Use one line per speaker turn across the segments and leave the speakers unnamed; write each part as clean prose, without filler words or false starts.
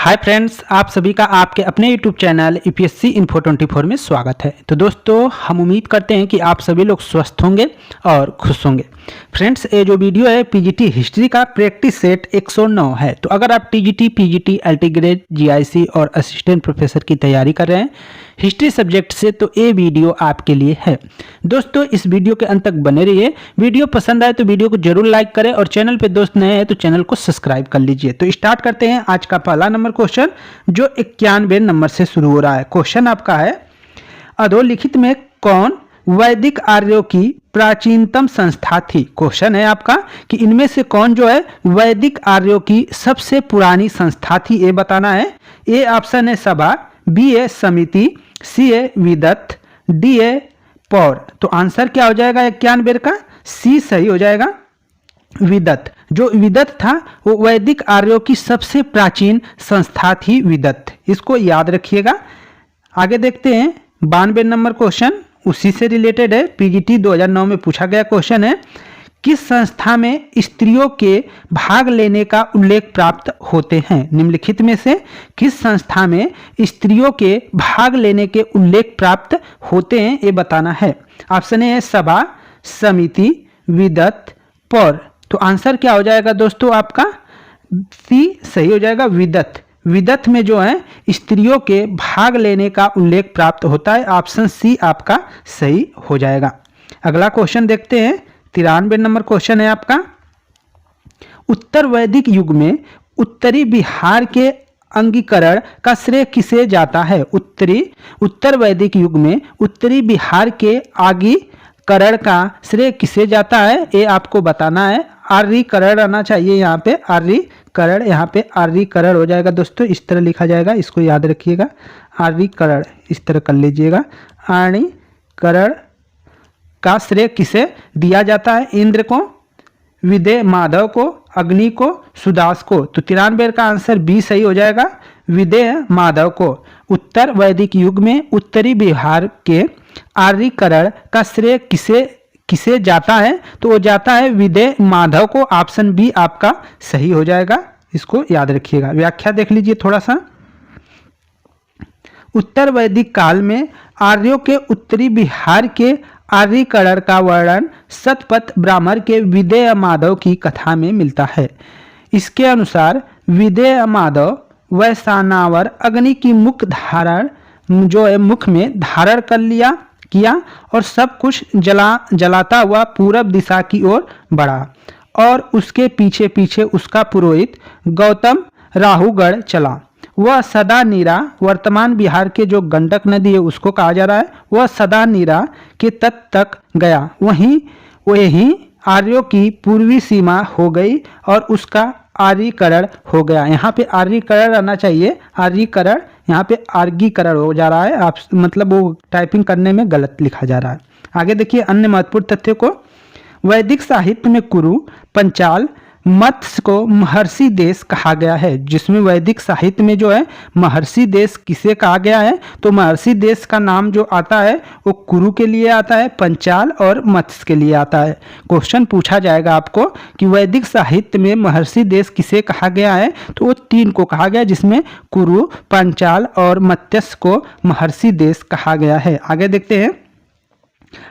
Hi friends, आप सभी का आपके अपने यूट्यूब चैनल यूपीएससी इन्फो 24 में स्वागत है। तो दोस्तों, हम उम्मीद करते हैं कि आप सभी लोग स्वस्थ होंगे और खुश होंगे। फ्रेंड्स, ये जो वीडियो है पीजीटी हिस्ट्री का प्रैक्टिस सेट 109 है। तो अगर आप TGT, PGT, LT grade, GIC और असिस्टेंट प्रोफेसर की तैयारी कर रहे हैं हिस्ट्री सब्जेक्ट से, तो ये वीडियो आपके लिए है। दोस्तों, इस वीडियो के अंत तक बने रहिए। वीडियो पसंद आए तो वीडियो को जरूर लाइक करें और चैनल पे दोस्त नए हैं तो चैनल को सब्सक्राइब कर लीजिए। तो स्टार्ट करते हैं आज का पहला नंबर क्वेश्चन, जो 91 नंबर से शुरू हो रहा है। क्वेश्चन आपका है, अधोलिखित में कौन वैदिक आर्यों की प्राचीनतम संस्था थी। क्वेश्चन है आपका कि इनमें से कौन जो है वैदिक आर्यों की सबसे पुरानी संस्था थी, ये बताना है। ए ऑप्शन है सभा, बी ए समिति, सी ए विदत, डी ए पौर। तो आंसर क्या हो जाएगा 91 का? सी सही हो जाएगा, विदत। जो विदत था वो वैदिक आर्यों की सबसे प्राचीन संस्था थी, विदत। इसको याद रखिएगा। आगे देखते हैं 92 नंबर क्वेश्चन, उसी से रिलेटेड है। पीजीटी 2009 में पूछा गया क्वेश्चन है, किस संस्था में स्त्रियों के भाग लेने का उल्लेख प्राप्त होते हैं। निम्नलिखित में से किस संस्था में स्त्रियों के भाग लेने के उल्लेख प्राप्त होते हैं, ये बताना है। ऑप्शन ए है सभा, समिति, विदत, पौर। तो आंसर क्या हो जाएगा दोस्तों आपका? सी सही हो जाएगा, विदत। विदत में जो है स्त्रियों के भाग लेने का उल्लेख प्राप्त होता है। ऑप्शन सी आपका सही हो जाएगा। अगला क्वेश्चन देखते हैं, 93 नंबर क्वेश्चन है आपका, उत्तर वैदिक युग में उत्तरी बिहार के अंगीकरण का श्रेय किसे जाता है। उत्तर वैदिक युग में उत्तरी बिहार के आगीकरण का श्रेय किसे जाता है, ये आपको बताना है। आर्यीकरण आना चाहिए यहाँ पे, आर्यीकरण, यहाँ पे आर्यीकरण हो जाएगा दोस्तों, इस तरह लिखा जाएगा, इसको याद रखिएगा। आर्यीकरण इस तरह कर लीजिएगा। आर्यीकरण का श्रेय किसे दिया जाता है? इंद्र को, विदेह माधव को, अग्नि को, सुदास को। तो 93 का आंसर बी सही हो जाएगा, विदेह माधव को। उत्तर वैदिक युग में उत्तरी बिहार के आर्यीकरण का श्रेय किसे जाता है, तो वो जाता है विदेह माधव को। ऑप्शन बी आपका सही हो जाएगा, इसको याद रखिएगा। व्याख्या देख लीजिए थोड़ा सा। उत्तर वैदिक काल में आर्यों के उत्तरी बिहार के आर्यीकरण का वर्णन शतपथ ब्राह्मण के विदेह माधव की कथा में मिलता है। इसके अनुसार विदेह माधव वैशानावर अग्नि की मुख धारण जो है मुख में धारण कर किया और सब कुछ जलाता हुआ पूरब दिशा की ओर बढ़ा और उसके पीछे पीछे उसका पुरोहित गौतम राहुगढ़ चला। वह सदा नीरा, वर्तमान बिहार के जो गंडक नदी है उसको कहा जा रहा है, वह सदा नीरा के तट तक गया। वही आर्यों की पूर्वी सीमा हो गई और उसका आर्यीकरण हो गया। यहाँ पे आर्यीकरण आना चाहिए, आर्यीकरण, यहाँ पे आर्गीकरण हो जा रहा है। आप मतलब वो टाइपिंग करने में गलत लिखा जा रहा है। आगे देखिए अन्य महत्वपूर्ण तथ्यों को। वैदिक साहित्य में कुरु, पंचाल, मत्स्य को महर्षि देश कहा गया है। जिसमें वैदिक साहित्य में जो है महर्षि देश किसे कहा गया है, तो महर्षि देश का नाम जो आता है वो कुरु के लिए आता है, पंचाल और मत्स्य के लिए आता है। क्वेश्चन पूछा जाएगा आपको कि वैदिक साहित्य में महर्षि देश किसे कहा गया है, तो वो 3 को कहा गया, जिसमें कुरु, पंचाल और मत्स्य को महर्षि देश कहा गया है। आगे देखते हैं,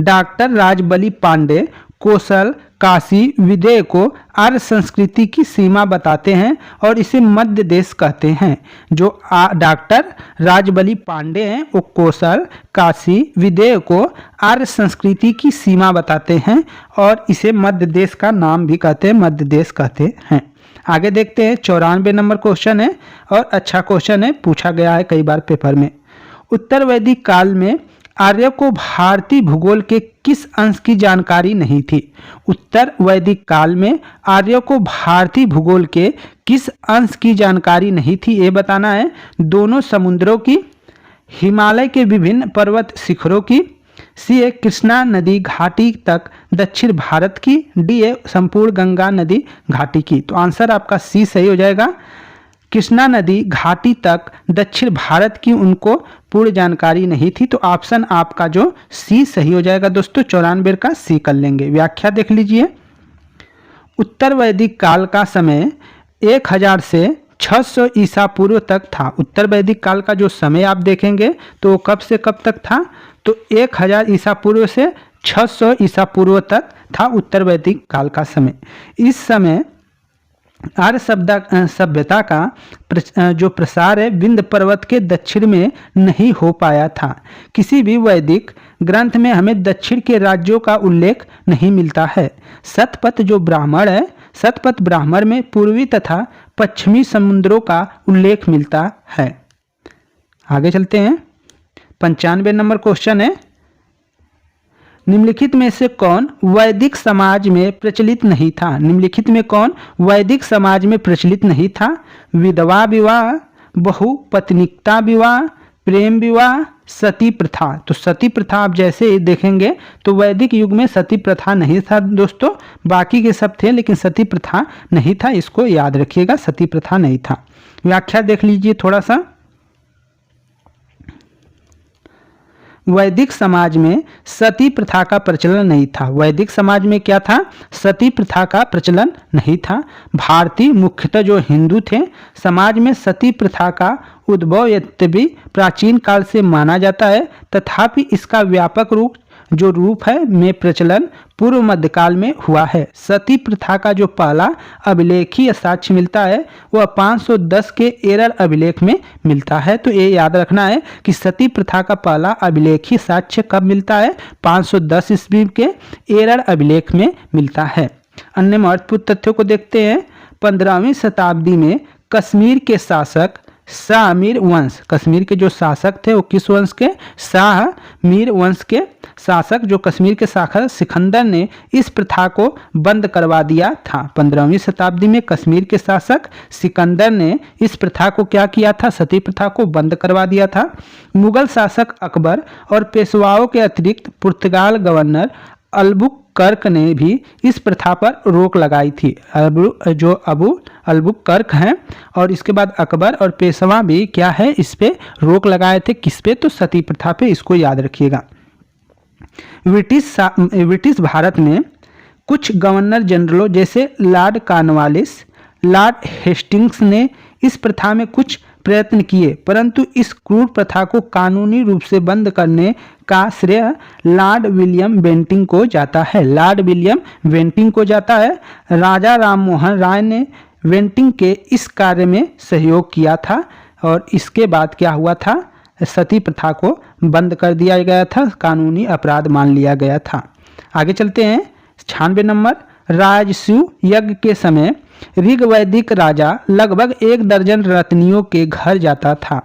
डॉक्टर राजबली पांडे कौशल, काशी, विदेह को आर्य संस्कृति की सीमा बताते हैं और इसे मध्य देश कहते हैं। जो डॉक्टर राजबली पांडे हैं वो कौशल, काशी, विदेह को आर्य संस्कृति की सीमा बताते हैं और इसे मध्य देश का नाम भी कहते हैं, मध्य देश कहते हैं। आगे देखते हैं 94 नंबर क्वेश्चन है और अच्छा क्वेश्चन है, पूछा गया है कई बार पेपर में। उत्तर वैदिक काल में आर्य को भारतीय भूगोल के किस अंश की जानकारी नहीं थी। उत्तर वैदिक काल में आर्य को भारतीय भूगोल के किस अंश की जानकारी नहीं थी, ये बताना है। दोनों समुद्रों की, हिमालय के विभिन्न पर्वत शिखरों की, सी ए कृष्णा नदी घाटी तक दक्षिण भारत की, डी ए संपूर्ण गंगा नदी घाटी की। तो आंसर आपका सी सही हो जाएगा, कृष्णा नदी घाटी तक दक्षिण भारत की उनको पूर्ण जानकारी नहीं थी। तो ऑप्शन आपका जो सी सही हो जाएगा दोस्तों, 94 का सी कर लेंगे। व्याख्या देख लीजिए। उत्तर वैदिक काल का समय 1000 से 600 ईसा पूर्व तक था। उत्तर वैदिक काल का जो समय आप देखेंगे तो वो कब से कब तक था, तो 1000 ईसा पूर्व से 600 ईसा पूर्व तक था उत्तर वैदिक काल का समय। इस समय आर्य सभ्यता का जो प्रसार है विंध्य पर्वत के दक्षिण में नहीं हो पाया था। किसी भी वैदिक ग्रंथ में हमें दक्षिण के राज्यों का उल्लेख नहीं मिलता है। शतपथ जो ब्राह्मण है, शतपथ ब्राह्मण में पूर्वी तथा पश्चिमी समुद्रों का उल्लेख मिलता है। आगे चलते हैं। 95 नंबर क्वेश्चन है, निम्नलिखित में से कौन वैदिक समाज में प्रचलित नहीं था। निम्नलिखित में कौन वैदिक समाज में प्रचलित नहीं था। विधवा विवाह, बहुपत्निकता विवाह, प्रेम विवाह, सती प्रथा। तो सती प्रथा आप जैसे देखेंगे तो वैदिक युग में सती प्रथा नहीं था दोस्तों, बाकी के सब थे लेकिन सती प्रथा नहीं था, इसको याद रखिएगा, सती प्रथा नहीं था। व्याख्या देख लीजिए थोड़ा सा। वैदिक समाज में सती प्रथा का प्रचलन नहीं था। वैदिक समाज में क्या था, सती प्रथा का प्रचलन नहीं था। भारतीय मुख्यतः जो हिंदू थे समाज में सती प्रथा का उद्भव यद्यपि प्राचीन काल से माना जाता है, तथापि इसका व्यापक रूप है में प्रचलन पूर्व मध्यकाल में हुआ है। सती प्रथा का जो पहला अभिलेखीय साक्ष्य मिलता है वह 510 के एरर अभिलेख में मिलता है। तो ये याद रखना है कि सती प्रथा का पहला अभिलेखीय साक्ष्य कब मिलता है, 510 ईस्वी के एरर अभिलेख में मिलता है। अन्य महत्वपूर्ण तथ्यों को देखते हैं। 15वीं शताब्दी में कश्मीर के शासक शाह मीर वंश, कश्मीर के जो शासक थे वो किस वंश के, शाह मीर वंश के शासक जो कश्मीर के शासक सिकंदर ने इस प्रथा को बंद करवा दिया था। 15वीं शताब्दी में कश्मीर के शासक सिकंदर ने इस प्रथा को क्या किया था, सती प्रथा को बंद करवा दिया था। मुगल शासक अकबर और पेशवाओं के अतिरिक्त पुर्तगाल गवर्नर अल्बुकर्क ने भी इस प्रथा पर रोक लगाई थी। अबू अल्बुकर्क हैं और इसके बाद अकबर और पेशवा भी क्या है, इस पे रोक लगाए थे। किस पे, तो सती प्रथा पे, इसको याद रखिएगा। ब्रिटिश भारत में कुछ गवर्नर जनरलों जैसे लॉर्ड कॉर्नवालिस, लॉर्ड हेस्टिंग्स ने इस प्रथा में कुछ प्रयत्न किए, परंतु इस क्रूर प्रथा को कानूनी रूप से बंद करने का श्रेय लॉर्ड विलियम बेंटिंग को जाता है। लॉर्ड विलियम बेंटिंग को जाता है। राजा राममोहन राय ने बेंटिंग के इस कार्य में सहयोग किया था और इसके बाद क्या हुआ था, सती प्रथा को बंद कर दिया गया था, कानूनी अपराध मान लिया गया था। आगे चलते हैं। 96 नंबर, राजसूय यज्ञ के समय ऋग्वैदिक राजा लगभग 1 दर्जन रत्नियों के घर जाता था।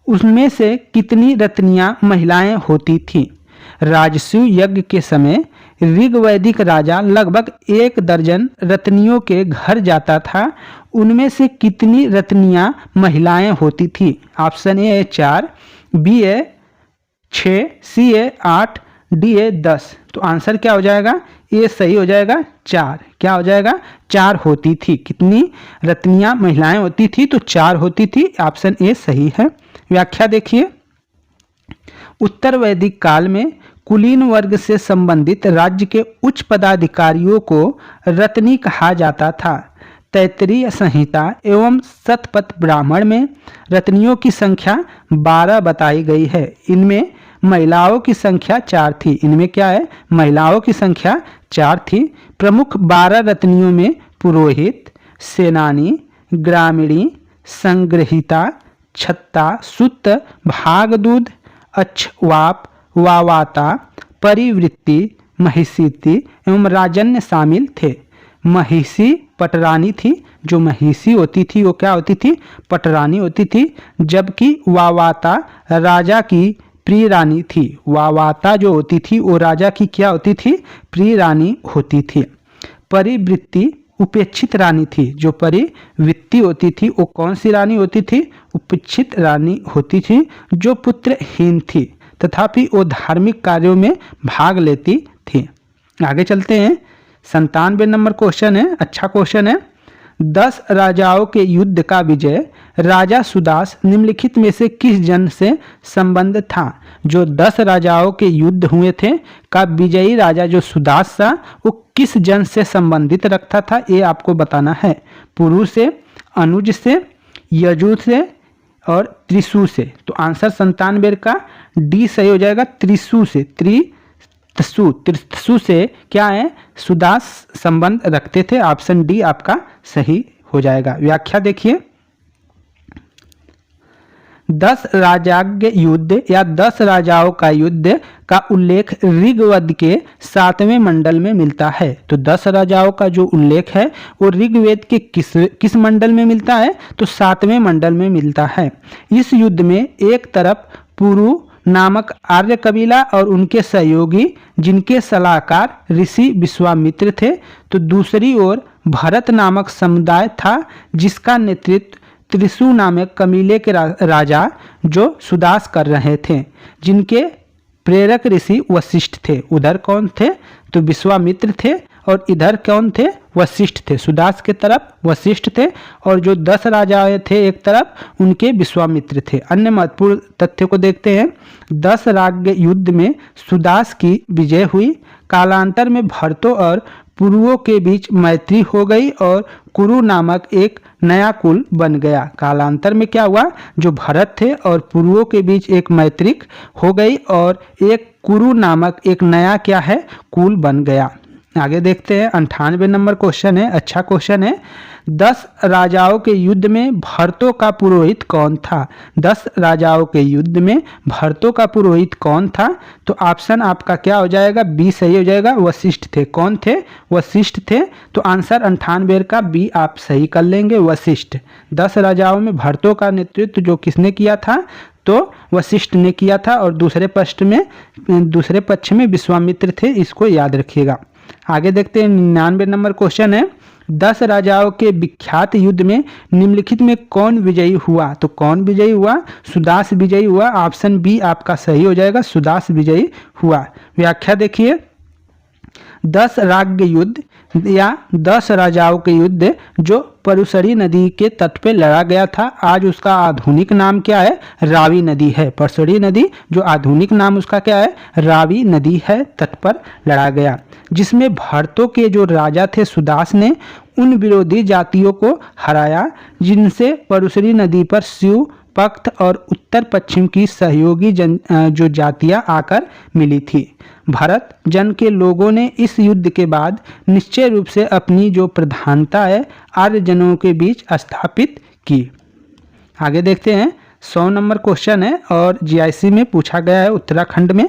उसमें से कितनी रत्नियां महिलाएं होती थीं। राजसूय यज्ञ के समय ऋग्वैदिक राजा लगभग 1 दर्जन रत्नियों के घर जाता था, उनमें से कितनी रत्नियां महिलाएं होती थी। ऑप्शन ए है 4, बी है 6, सी है 8, डी है 10। तो आंसर क्या हो जाएगा, ये सही हो जाएगा 4। क्या हो जाएगा, 4 होती थी। कितनी रत्नियां महिलाएं होती थी, तो 4 होती थी। ऑप्शन ए सही है। व्याख्या देखिए। उत्तर वैदिक काल में कुलीन वर्ग से संबंधित राज्य के उच्च पदाधिकारियों को रत्नी कहा जाता था। तैत्तिरीय संहिता एवं शतपथ ब्राह्मण में रत्नियों की संख्या 12 बताई गई है। इनमें महिलाओं की संख्या 4 थी। इनमें क्या है, महिलाओं की संख्या 4 थी। प्रमुख 12 रत्नियों में पुरोहित, सेनानी, ग्रामीणी, संग्रहिता, छत्ता, सुत, भागदूत, अक्षवाप, वावाता, परिवृत्ति, महिषीति एवं राजन्य शामिल थे। महिषी पटरानी थी, जो महिषी होती थी वो क्या होती थी, पटरानी होती थी, जबकि वावाता राजा की प्रिय रानी थी। वावाता जो होती थी वो राजा की क्या होती थी, प्रिय रानी होती थी। परिवृत्ति उपेक्षित रानी थी। जो परिवृत्ति होती थी वो कौन सी रानी होती थी, उपेक्षित रानी होती थी, जो पुत्रहीन थी तथापि वो धार्मिक कार्यों में भाग लेती थी। आगे चलते हैं। 97 नंबर क्वेश्चन है, अच्छा क्वेश्चन है। 10 राजाओं के युद्ध का विजय राजा सुदास निम्नलिखित में से किस जन से संबंध था। जो 10 राजाओं के युद्ध हुए थे का विजयी राजा जो सुदास था वो किस जन से संबंधित रखता था, ये आपको बताना है। पुरु से, अनुज से, यजु से और त्रिशु से। तो आंसर 97 का डी सही हो जाएगा, त्रिशु से। त्रिशु से क्या है, सुदास संबंध रखते थे। ऑप्शन डी आपका सही हो जाएगा। व्याख्या देखिए, 10 राजाज्ञ युद्ध या 10 राजाओं का युद्ध का उल्लेख ऋग्वेद के 7वें मंडल में मिलता है। तो 10 राजाओं का जो उल्लेख है वो ऋग्वेद के किस मंडल में मिलता है, तो 7वें मंडल में मिलता है। इस युद्ध में एक तरफ पुरु नामक आर्य कबीला और उनके सहयोगी जिनके सलाहकार ऋषि विश्वामित्र थे, तो दूसरी ओर भरत नामक समुदाय था जिसका नेतृत्व त्रिशु नामक कबीले के राजा जो सुदास कर रहे थे, जिनके प्रेरक ऋषि वशिष्ठ थे। उधर कौन थे, तो विश्वामित्र थे, और इधर कौन थे, वशिष्ठ थे। सुदास के तरफ वशिष्ठ थे और जो 10 राजा थे एक तरफ उनके विश्वामित्र थे। अन्य महत्वपूर्ण तथ्य को देखते हैं। 10 राज्य युद्ध में सुदास की विजय हुई। कालांतर में भरतों और पुरुओं के बीच मैत्री हो गई और कुरु नामक एक नया कुल बन गया। कालांतर में क्या हुआ, जो भरत थे और पुरुओं के बीच एक मैत्रिक हो गई और एक कुरु नामक एक नया क्या है, कुल बन गया। आगे देखते हैं, 98 नंबर क्वेश्चन है, अच्छा क्वेश्चन है। 10 राजाओं के युद्ध में भरतों का पुरोहित कौन था। 10 राजाओं के युद्ध में भरतों का पुरोहित कौन था, तो ऑप्शन आपका क्या हो जाएगा, बी सही हो जाएगा, वशिष्ठ थे। कौन थे, वशिष्ठ थे। तो आंसर 98 का बी आप सही कर लेंगे, वशिष्ठ। 10 राजाओं में भरतों का नेतृत्व जो किसने किया था, तो वशिष्ठ ने किया था, और दूसरे पक्ष में विश्वामित्र थे। इसको याद रखिएगा। आगे देखते हैं, 99 नंबर क्वेश्चन है। 10 राजाओं के विख्यात युद्ध में निम्नलिखित में कौन विजयी हुआ, तो कौन विजयी हुआ, सुदास विजयी हुआ। ऑप्शन बी आपका सही हो जाएगा, सुदास विजयी हुआ। व्याख्या देखिए, 10 राज्य युद्ध या 10 राजाओं के युद्ध जो परुशरी नदी के तट पे लड़ा गया था, आज उसका आधुनिक नाम क्या है, रावी नदी है। परुशरी नदी जो आधुनिक नाम उसका क्या है, रावी नदी है, तट पर लड़ा गया, जिसमें भरतों के जो राजा थे सुदास ने उन विरोधी जातियों को हराया जिनसे परुशरी नदी पर शिव पक्त और उत्तर पश्चिम की सहयोगी जो जातियां आकर मिली थी। भारत जन के लोगों ने इस युद्ध के बाद निश्चय रूप से अपनी जो प्रधानता है आर्य जनों के बीच स्थापित की। आगे देखते हैं, 100 नंबर क्वेश्चन है और जीआईसी में पूछा गया है। उत्तराखंड में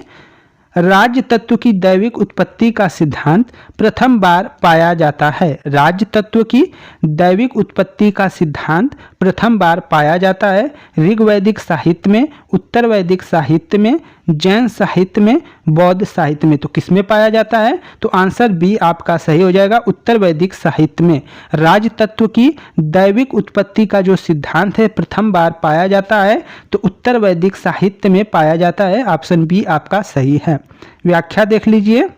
राज्य तत्व की दैविक उत्पत्ति का सिद्धांत प्रथम बार पाया जाता है। राज्य तत्व की दैविक उत्पत्ति का सिद्धांत प्रथम बार पाया जाता है ऋग्वैदिक साहित्य में, उत्तर वैदिक साहित्य में, जैन साहित्य में, बौद्ध साहित्य में। तो किसमें पाया जाता है, तो आंसर बी आपका सही हो जाएगा, उत्तर वैदिक साहित्य में। राज्य तत्व की दैविक उत्पत्ति का जो सिद्धांत है प्रथम बार पाया जाता है तो उत्तर वैदिक साहित्य में पाया जाता है। ऑप्शन बी आपका सही है। व्याख्या देख लीजिए,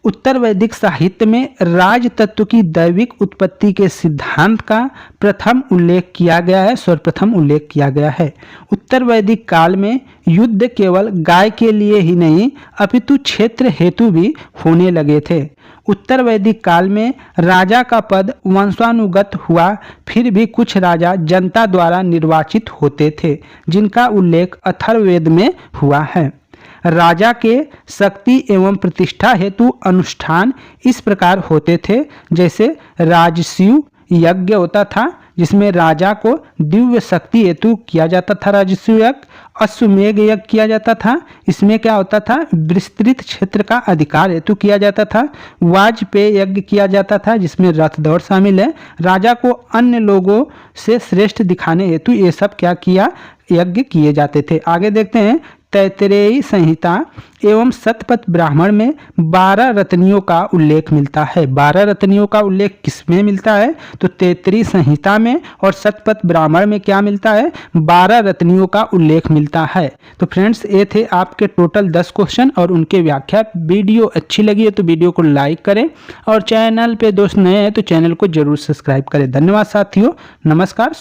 उत्तर वैदिक साहित्य में राज तत्व की दैविक उत्पत्ति के सिद्धांत का प्रथम उल्लेख किया गया है, सर्वप्रथम उल्लेख किया गया है। उत्तर वैदिक काल में युद्ध केवल गाय के लिए ही नहीं अपितु क्षेत्र हेतु भी होने लगे थे। उत्तर वैदिक काल में राजा का पद वंशानुगत हुआ, फिर भी कुछ राजा जनता द्वारा निर्वाचित होते थे जिनका उल्लेख अथर्ववेद में हुआ है। राजा के शक्ति एवं प्रतिष्ठा हेतु अनुष्ठान इस प्रकार होते थे, जैसे राजस्व यज्ञ होता था जिसमें राजा को दिव्य शक्ति हेतु किया जाता था राजस्व यज्ञ। अश्वमेघ यज्ञ किया जाता था, इसमें क्या होता था, विस्तृत क्षेत्र का अधिकार हेतु किया जाता था। वाजपेय यज्ञ किया जाता था जिसमें रथ दौड़ शामिल है। राजा को अन्य लोगों से श्रेष्ठ दिखाने हेतु ये सब क्या किया, यज्ञ किए जाते थे। आगे देखते हैं, तैत्तिरीय संहिता एवं शतपथ ब्राह्मण में 12 रत्नियों का उल्लेख मिलता है। 12 रत्नियों का उल्लेख किसमें मिलता है, तो तैत्तिरीय संहिता में, और शतपथ ब्राह्मण में क्या मिलता है, 12 रत्नियों का उल्लेख मिलता है। तो फ्रेंड्स, ये थे आपके टोटल 10 क्वेश्चन और उनके व्याख्या। वीडियो अच्छी लगी है तो वीडियो को लाइक करें और चैनल पे दोस्त नए हैं तो चैनल को जरूर सब्सक्राइब करें। धन्यवाद साथियों, नमस्कार।